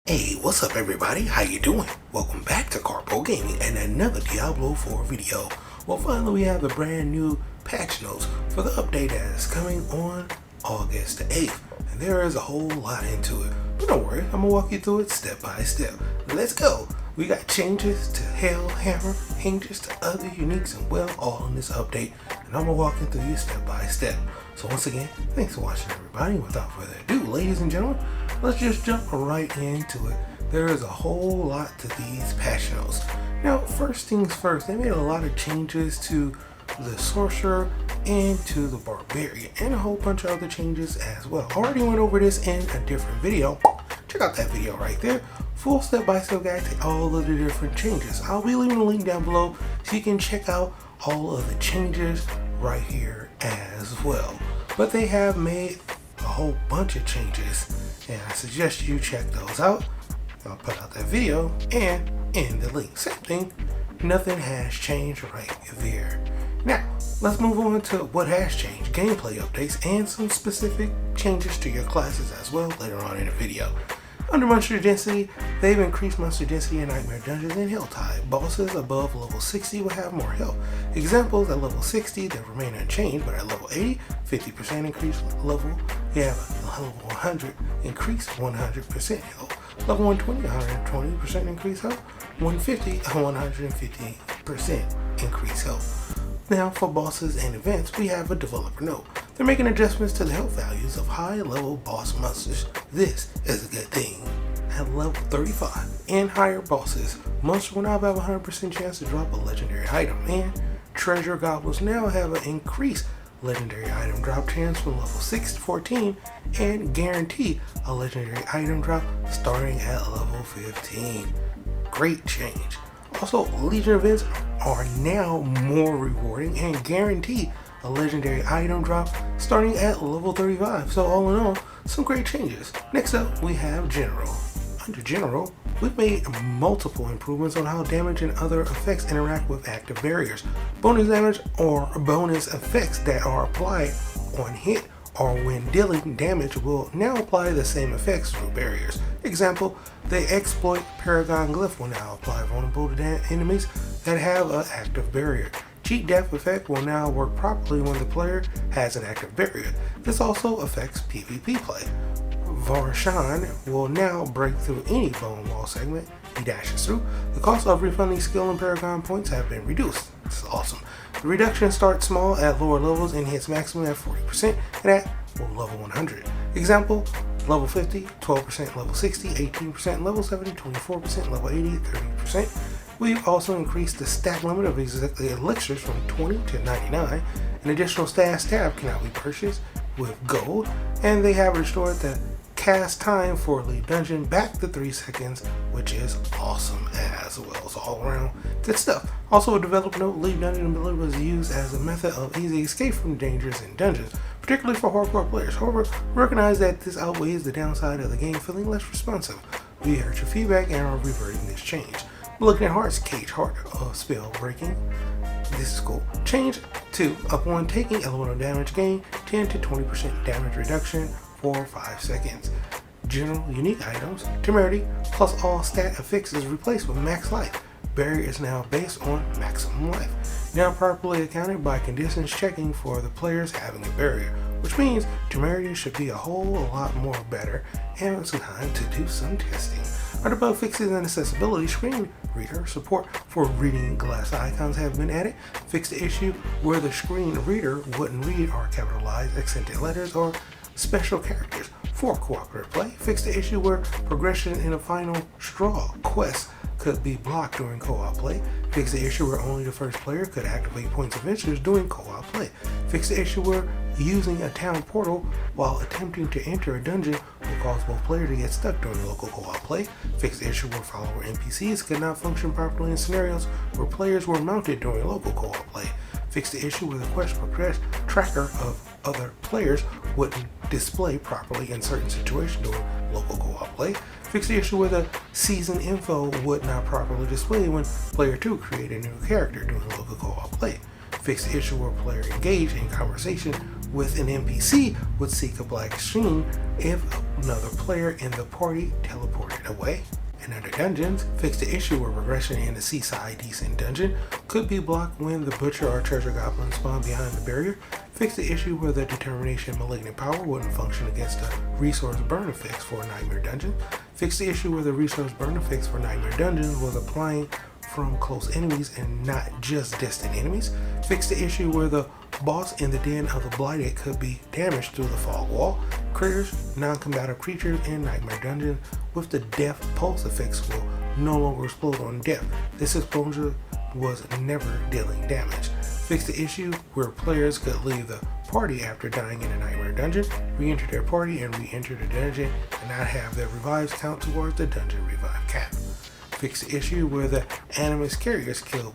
Hey, what's up everybody? How you doing? Welcome back to Karpo Gaming and another Diablo 4 video. Well, finally we have the brand new patch notes for the update that is coming on August the 8th. And there is a whole lot into it. But don't worry, I'm gonna walk you through it step by step. Let's go! We got changes to Hell Hammer, changes to other uniques, and well, all in this update. And I'm gonna walk you through you step by step. So once again, thanks for watching everybody. Without further ado, ladies and gentlemen, let's just jump right into it. There is a whole lot to these patch notes. Now, first things first, they made a lot of changes to the sorcerer and to the barbarian, and a whole bunch of other changes as well. I already went over this in a different video. Check out that video right there. Full step-by-step guide to all of the different changes. I'll be leaving a link down below so you can check out all of the changes right here as well. But they have made a whole bunch of changes, and I suggest you check those out. I'll put out that video and in the link. Same thing, nothing has changed right there. Now, let's move on to what has changed, gameplay updates, and some specific changes to your classes as well later on in the video. Under monster density, they've increased monster density in Nightmare Dungeons and Helltide. Bosses above level 60 will have more health. Examples at level 60 that remain unchanged, but at level 80, 50% increase level. You have level 100 increase 100% health. Level 120, 120% increase health. 150, 150% increase health. Now for bosses and events, we have a developer note. They're making adjustments to the health values of high-level boss monsters. This is a good thing. At level 35 and higher bosses, monsters will now have a 100% chance to drop a legendary item, and treasure goblins now have an increased legendary item drop chance from level 6 to 14 and guarantee a legendary item drop starting at level 15. Great change. Also, Legion events are now more rewarding and guarantee a legendary item drop starting at level 35. So all in all, some great changes. Next up, we have General. Under General, we've made multiple improvements on how damage and other effects interact with active barriers. Bonus damage or bonus effects that are applied on hit or when dealing damage will now apply the same effects through barriers. Example, the exploit Paragon Glyph will now apply vulnerable to enemies that have an active barrier. Cheat Death effect will now work properly when the player has an active barrier. This also affects PvP play. Varshan will now break through any bone wall segment he dashes through. The cost of refunding skill and Paragon points have been reduced. This is awesome. The reduction starts small at lower levels and hits maximum at 40% and at level 100. Example, level 50, 12%, level 60, 18%, level 70, 24%, level 80, 30%. We've also increased the stat limit of elixirs from 20 to 99. An additional stash tab cannot be purchased with gold, and they have restored the cast time for Lead Dungeon back to 3 seconds, which is awesome as well. So all around good stuff. Also, a developer note, Lead Dungeon ability was used as a method of easy escape from dangers in dungeons, particularly for hardcore players. However, recognize that this outweighs the downside of the game feeling less responsive. We heard your feedback and are reverting this change. Looking at Heart's Cage Heart spell breaking. This is cool. Change to upon taking elemental damage, gain 10 to 20% damage reduction for 5 seconds. General unique items, temerity plus all stat affixes replaced with max life. Barrier is now based on maximum life. Now properly accounted by conditions checking for the players having a barrier, which means temerity should be a whole lot more better, and it's time to do some testing. Under bug fixes and accessibility, screen reader support for reading glass icons have been added. Fix the issue where the screen reader wouldn't read or capitalize accented letters or special characters for cooperative play. Fix the issue where progression in a final straw quest could be blocked during co-op play. Fix the issue where only the first player could activate points of interest during co-op play. Fix the issue where using a town portal while attempting to enter a dungeon will cause both players to get stuck during local co-op play. Fix the issue where follower NPCs could not function properly in scenarios where players were mounted during local co-op play. Fix the issue where the quest progress tracker of other players wouldn't display properly in certain situations during local co-op play. Fix the issue where the season info would not properly display when player 2 created a new character during local co-op play. Fix the issue where player engaged in conversation with an NPC would seek a black screen if another player in the party teleported it away. And under dungeons, fix the issue where progression in the seaside decent dungeon could be blocked when the butcher or treasure goblin spawn behind the barrier. Fix the issue where the determination malignant power wouldn't function against the resource burn effects for a nightmare dungeon. Fix the issue where the resource burn effects for nightmare dungeons was applying from close enemies and not just distant enemies. Fix the issue where the boss in the Den of the Blighted could be damaged through the fog wall. Critters, non-combative creatures in nightmare dungeon with the death pulse effects will no longer explode on death. This explosion was never dealing damage. Fix the issue where players could leave the party after dying in a nightmare dungeon, re-enter their party and re-enter the dungeon and not have their revives count towards the dungeon revive cap. Fix the issue where the animus carriers killed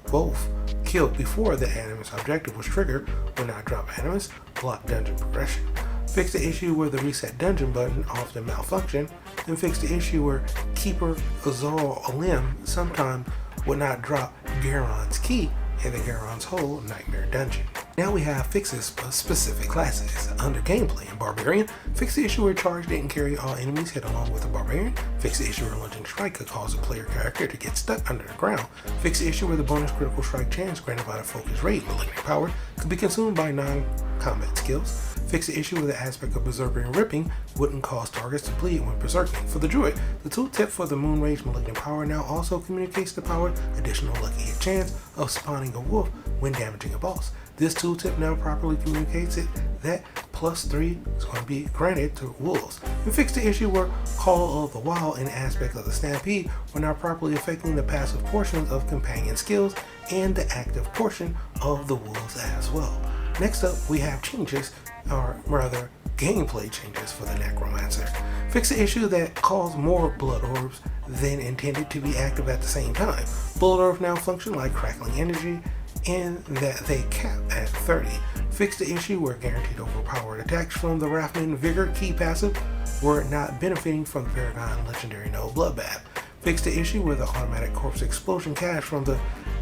before the animus objective was triggered will not drop animus, block dungeon progression. Fix the issue where the reset dungeon button often malfunction, and fix the issue where Keeper Azor Olim sometimes would not drop Garon's key in the Garon's Hole nightmare dungeon. Now we have fixes for specific classes. Under gameplay in Barbarian, fix the issue where charge didn't carry all enemies hit along with the Barbarian. Fix the issue where lunging strike could cause a player character to get stuck under the ground. Fix the issue where the bonus critical strike chance granted by the focus rate malignant power could be consumed by non-combat skills. Fix the issue where the aspect of berserking and ripping wouldn't cause targets to bleed when berserking. For the druid, the tooltip for the moon rage malignant power now also communicates the power additional lucky hit chance of spawning a wolf when damaging a boss. This tooltip now properly communicates it that +3 is going to be granted to wolves. And fix the issue where Call of the Wild and aspect of the Stampede were not properly affecting the passive portions of companion skills and the active portion of the wolves as well. Next up, we have changes, or rather gameplay changes for the Necromancer. Fix the issue that caused more blood orbs than intended to be active at the same time. Blood orbs now function like crackling energy in that they cap at 30. Fix the issue where guaranteed overpowered attacks from the Wrathman Vigor key passive were not benefiting from the Paragon Legendary Node Bloodbath. Fix the issue where the automatic corpse explosion cast from the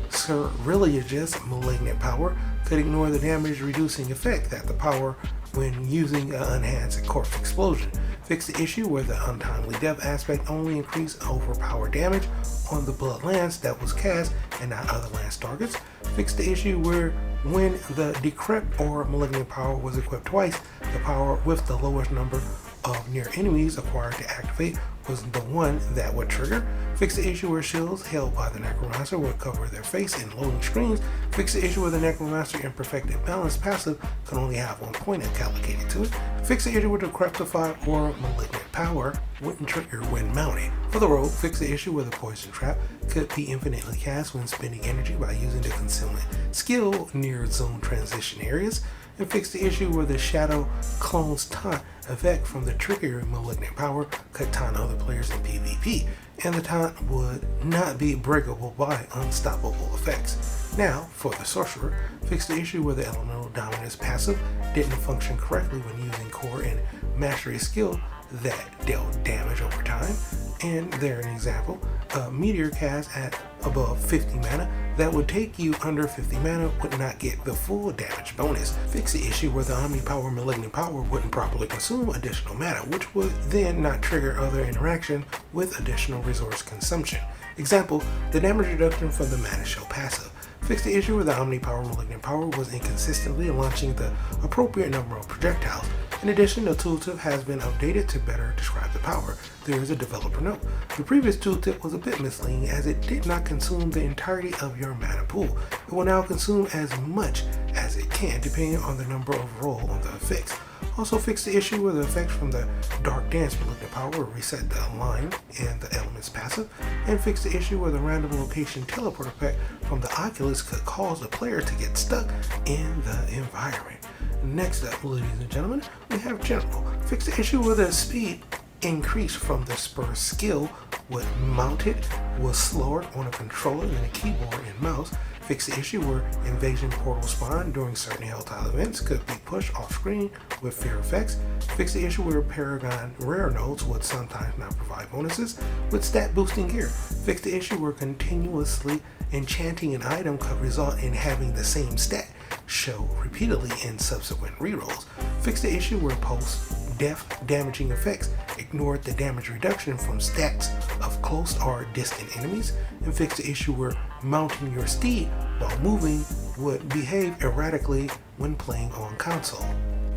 Ceriliagus malignant power could ignore the damage reducing effect that the power when using an enhanced corpse explosion. Fix the issue where the untimely death aspect only increased overpowered damage on the blood lance that was cast and not other lance targets. Fix the issue where when the decrepit or malignant power was equipped twice, the power with the lowest number of near enemies acquired to activate was the one that would trigger. Fix the issue where shields held by the Necromancer would cover their face in loading screens. Fix the issue where the Necromancer in perfected balance passive can only have 1 point allocated to it. Fix the issue where the decrepified or malignant power wouldn't trigger when mounted. For the rogue, fix the issue where the poison trap could be infinitely cast when spending energy by using the concealment skill near zone transition areas. And fix the issue where the Shadow Clone's taunt effect from the triggering malignant power could taunt other players in PvP, and the taunt would not be breakable by unstoppable effects. Now, for the Sorcerer, fix the issue where the Elemental Dominance passive didn't function correctly when using core and mastery skill that dealt damage over time. And there an example, a meteor cast at above 50 mana that would take you under 50 mana would not get the full damage bonus. Fix the issue where the Omnipower Malignant Power wouldn't properly consume additional mana, which would then not trigger other interaction with additional resource consumption. Example, the damage reduction from the Mana Shell passive. Fix the issue where the Omnipower Malignant Power was inconsistently launching the appropriate number of projectiles. In addition, the tooltip has been updated to better describe the power. There is a developer note. The previous tooltip was a bit misleading as it did not consume the entirety of your mana pool. It will now consume as much as it can depending on the number of roll on the effects. Also fix the issue where the effects from the Dark Dance Malignant Power will reset the line and the elements passive, and fix the issue where the random location teleport effect from the Oculus could cause the player to get stuck in the environment. Next up, ladies and gentlemen, we have General. Fix the issue where the speed increase from the spur skill when mounted was slower on a controller than a keyboard and mouse. Fix the issue where invasion portal spawn during certain Helltile events could be pushed off screen with fear effects. Fix the issue where Paragon rare nodes would sometimes not provide bonuses with stat boosting gear. Fix the issue where continuously enchanting an item could result in having the same stat show repeatedly in subsequent rerolls. Fix the issue where post death damaging effects, ignored the damage reduction from stats of close or distant enemies, and fixed the issue where mounting your steed while moving would behave erratically when playing on console.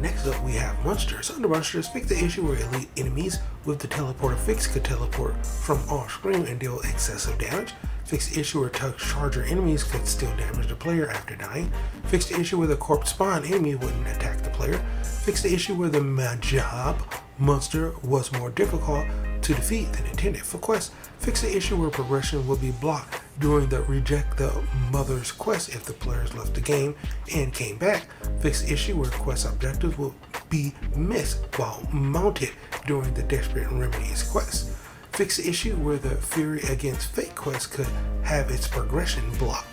Next up, we have monsters. Under monsters, fix the issue where elite enemies with the teleporter fix could teleport from off screen and deal excessive damage. Fix the issue where charger enemies could still damage the player after dying. Fix the issue where the corpse spawn enemy wouldn't attack the player. Fix the issue where the Majab monster was more difficult to defeat than intended for quests. Fix the issue where progression would be blocked during the reject the mother's quest if the players left the game and came back. Fix the issue where quest objectives will be missed while mounted during the Desperate Remedies quest. Fix the issue where the Fury Against Fate quest could have its progression blocked.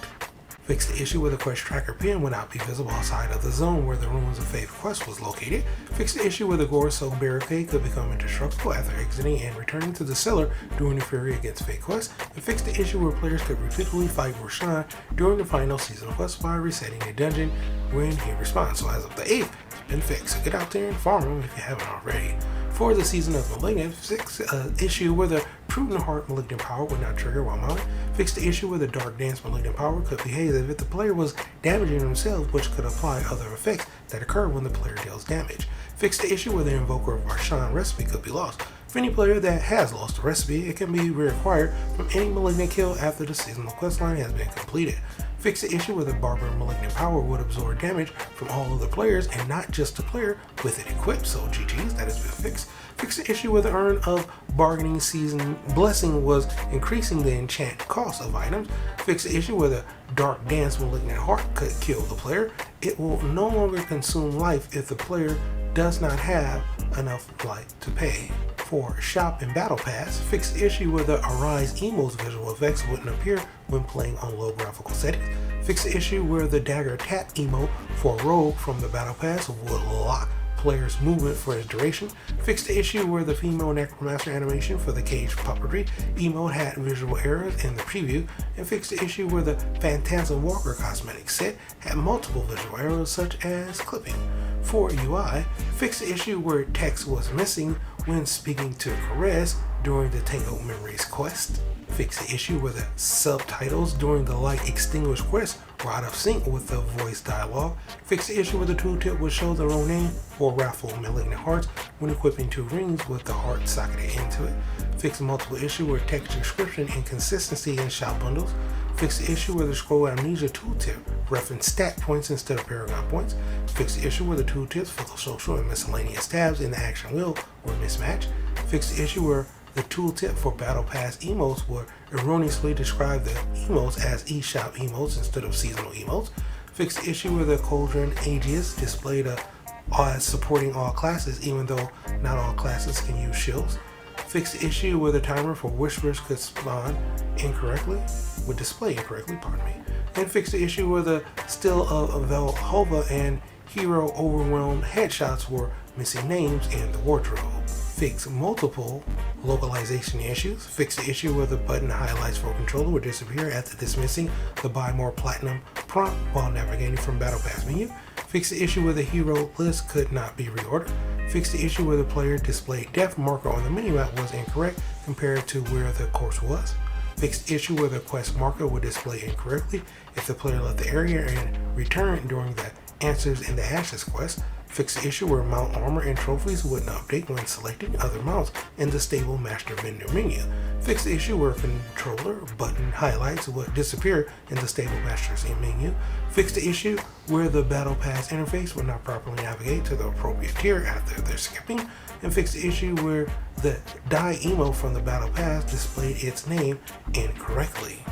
Fix the issue where the quest tracker pin would not be visible outside of the zone where the Ruins of Faith quest was located. Fix the issue where the Gore Soul barricade could become indestructible after exiting and returning to the cellar during the Fury Against Fate quest. And fix the issue where players could repeatedly fight Roshan during the final season quest by resetting a dungeon when he responds. So as of the 8th, it's been fixed. So get out there and farm them if you haven't already. For the Season of Malignant, fix issue where the Prudent Heart Malignant Power would not trigger while mounted. Fix the issue where the Dark Dance Malignant Power could behave as if the player was damaging themselves, which could apply other effects that occur when the player deals damage. Fix the issue where the Invoker of Arshan recipe could be lost. For any player that has lost the recipe, it can be reacquired from any Malignant kill after the seasonal questline has been completed. Fix the issue where the Barber Malignant Power would absorb damage from all other players and not just the player with it equipped, so GG's, that has been fixed. Fix the issue where the Urn of Bargaining Season Blessing was increasing the enchant cost of items. Fix the issue where the Dark Dance Malignant Heart could kill the player. It will no longer consume life if the player does not have enough life to pay. For Shop and Battle Pass, fix the issue where the Arise Emo's visual effects wouldn't appear when playing on low graphical settings. Fix the issue where the Dagger Tap emo for Rogue from the Battle Pass would lock player's movement for its duration. Fix the issue where the female necromancer animation for the cage puppetry emote had visual errors in the preview, and fix the issue where the Phantasm Walker cosmetic set had multiple visual errors such as clipping. For UI, fix the issue where text was missing when speaking to Caress during the Tangled Memories quest. Fix the issue where the subtitles during the Light Extinguish quest were out of sync with the voice dialogue. Fix the issue where the tooltip would show the Ronin or Raffle Malignant Hearts when equipping 2 rings with the heart socketed into it. Fix the multiple issue where text description inconsistency in shop bundles. Fix the issue where the Scroll Amnesia tooltip referenced stat points instead of paragon points. Fix the issue where the tooltips for the social and miscellaneous tabs in the action wheel were mismatched. Fix the issue where the tooltip for Battle Pass emotes would erroneously describe the emotes as eShop emotes instead of seasonal emotes. Fix the issue where the Cauldron Aegis displayed as supporting all classes even though not all classes can use shields. Fix the issue where the timer for Whispers could spawn incorrectly, would display incorrectly, pardon me. And fix the issue where the Still of Velhova and Hero Overwhelmed headshots were missing names in the wardrobe. Fix multiple localization issues. Fix the issue where the button highlights for controller would disappear after dismissing the Buy More Platinum prompt while navigating from Battle Pass menu. Fix the issue where the hero list could not be reordered. Fix the issue where the player displayed death marker on the minimap was incorrect compared to where the course was. Fix the issue where the quest marker would display incorrectly if the player left the area and returned during the Answers in the Ashes quest. Fix the issue where mount armor and trophies wouldn't update when selecting other mounts in the stable master vendor menu. Fix the issue where controller button highlights would disappear in the stable master's menu. Fix the issue where the battle pass interface would not properly navigate to the appropriate tier after their skipping. And fix the issue where the die emo from the battle pass displayed its name incorrectly.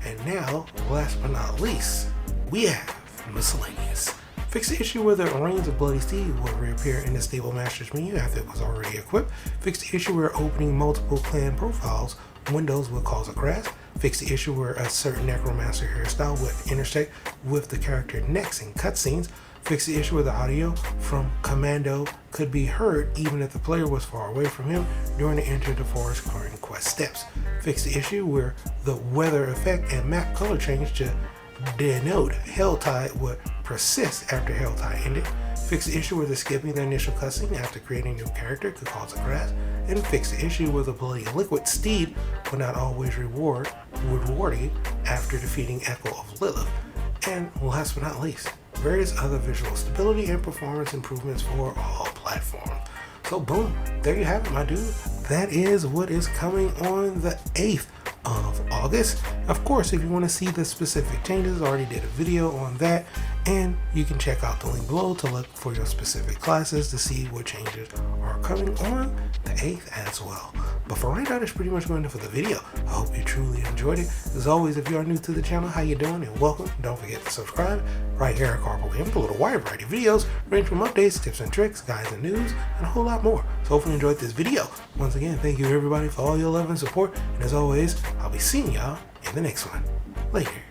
And now, last but not least, we have miscellaneous. Fix the issue where the Reigns of Bloody Steed will reappear in the Stable Master's menu after it was already equipped. Fix the issue where opening multiple clan profiles windows will cause a crash. Fix the issue where a certain Necromancer hairstyle would intersect with the character necks in cutscenes. Fix the issue where the audio from Commando could be heard even if the player was far away from him during the Enter the Forest clearing quest steps. Fix the issue where the weather effect and map color change to denote Helltide would persist after Helltide ended. Fix the issue where they're skipping the initial cutscene after creating a new character could cause a crash. And fix the issue where the bloody liquid steed will not always reward you after defeating Echo of Lilith. And last but not least, various other visual stability and performance improvements for all platforms. So boom, there you have it, my dude. That is what is coming on the 8th of August. Of course, if you want to see the specific changes, I already did a video on that, and you can check out the link below to look for your specific classes to see what changes are coming on the 8th as well. But for right now, that's pretty much going to for the video. I hope you truly enjoyed it. As always, if you are new to the channel, how you doing and welcome. Don't forget to subscribe right here at Karpo Gaming for a little wide variety of videos, range from updates, tips and tricks, guides and news, and a whole lot more. So hopefully you enjoyed this video. Once again, thank you everybody for all your love and support. And as always, I'll be seeing y'all in the next one. Later.